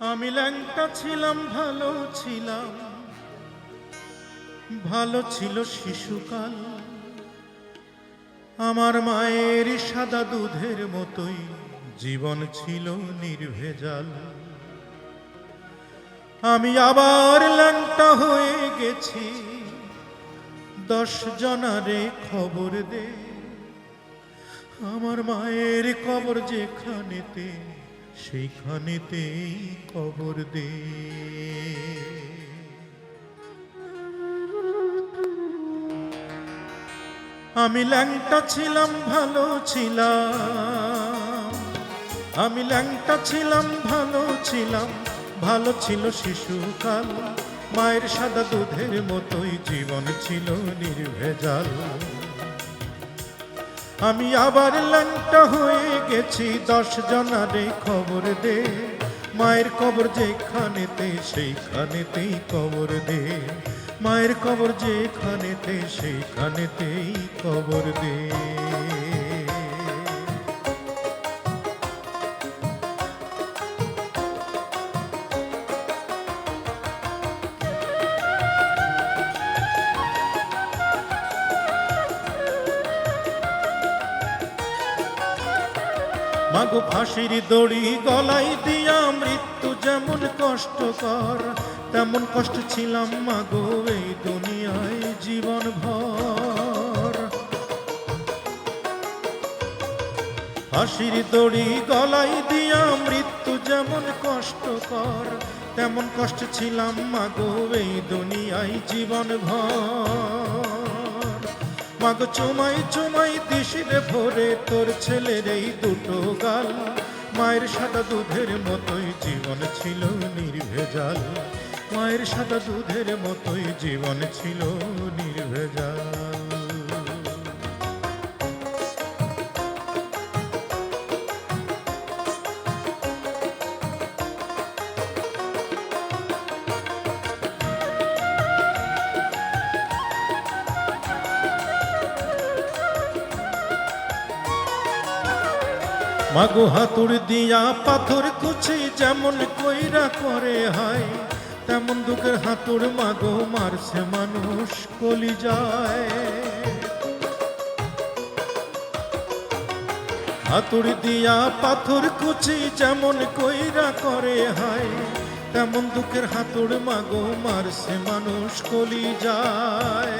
আমি ল্যাংটা ছিলাম, ভালো ছিলাম, ভালো ছিল শিশুকাল। আমার মায়ের সাদা দুধের মতোই জীবন ছিল নির্ভেজাল। আমি আবার ল্যাংটা হয়ে গেছি, 10 জনারে খবর দে। আমার মায়ের কবর যেখানেতে, সেইখানেতেই কবর দে। আমি ল্যাংটা ছিলাম, ভালো ছিলাম, আমি ল্যাংটা ছিলাম, ভালো ছিলাম, ভালো ছিল শিশুকাল। মায়ের সাদা দুধের মতোই জীবন ছিল নির্ভেজাল। আমি আবার ল্যাংটা হয়ে গেছি, 10 জনারে খবর দে। মায়ের কবর যেখানেতে, সেইখানেতেই কবর দে। মায়ের কবর যেখানেতে, সেইখানেতেই কবর দে। মাগো ফাঁসির দড়ি গলায় দিয়া মৃত্যু যেমন কষ্টকর, তেমন কষ্ট ছিলাম মাগো এই দুনিয়ায় জীবন ভর। ফাঁসির দড়ি গলায় দিয়া মৃত্যু যেমন কষ্টকর, তেমন কষ্ট ছিলাম মাগো এই দুনিয়ায় জীবন ভর। মাগো চুমাই চুমাই দিশিরে ভরে তোর ছেলের এই দুটো গাল। মায়ের সাদা দুধের মতোই জীবন ছিল নির্ভেজাল। মায়ের সাদা দুধের মতোই জীবন ছিল নির্ভেজাল। মাগো হাতুড় দিয়া পাথর কুচি যেমন কইরা করে হয়, তেমন দুঃখের হাতুড় মাগো মারছে মানুষ কলি যায়। হাতুড় দিয়া পাথর কুচি যেমন কইরা করে হয়, তেমন দুঃখের হাতুড় মাগো মারছে মানুষ কলি যায়।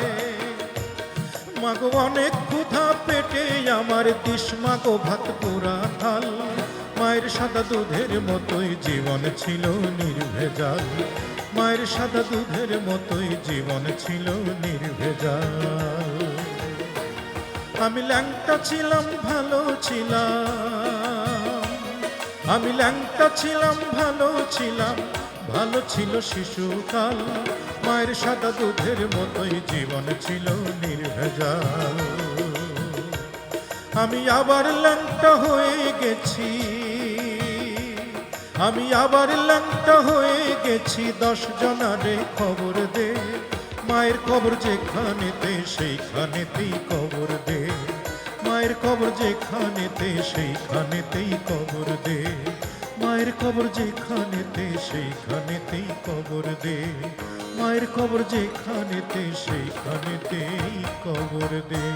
মাগো অনেক ক্ষুধা পেটে আমার দিস মাগো ভাত পোড়া থাল। মায়ের সাদা দুধের মতোই জীবন ছিল নির্ভেজাল। মায়ের সাদা দুধের মতোই জীবন ছিল নির্ভেজাল। আমি ল্যাংটা ছিলাম, ভালো ছিলাম, আমি ল্যাংটা ছিলাম, ভালো ছিলাম, ভালো ছিল শিশুকাল। মায়ের সাদা দুধের মতোই জীবন ছিল নির্ভেজাল। আমি আবার ল্যাংটা হয়ে গেছি, আমি আবার ল্যাংটা হয়ে গেছি, 10 জনারে খবর দে। মায়ের কবর যেখানেতে, সেইখানেতেই কবর দে। মায়ের কবর যেখানেতে, সেইখানেতেই কবর দে। মায়ের কবর যেখানেতে, সেইখানেতেই কবর দে। মায়ের কবর যেখানেতে, সেইখানেতেই কবর দে।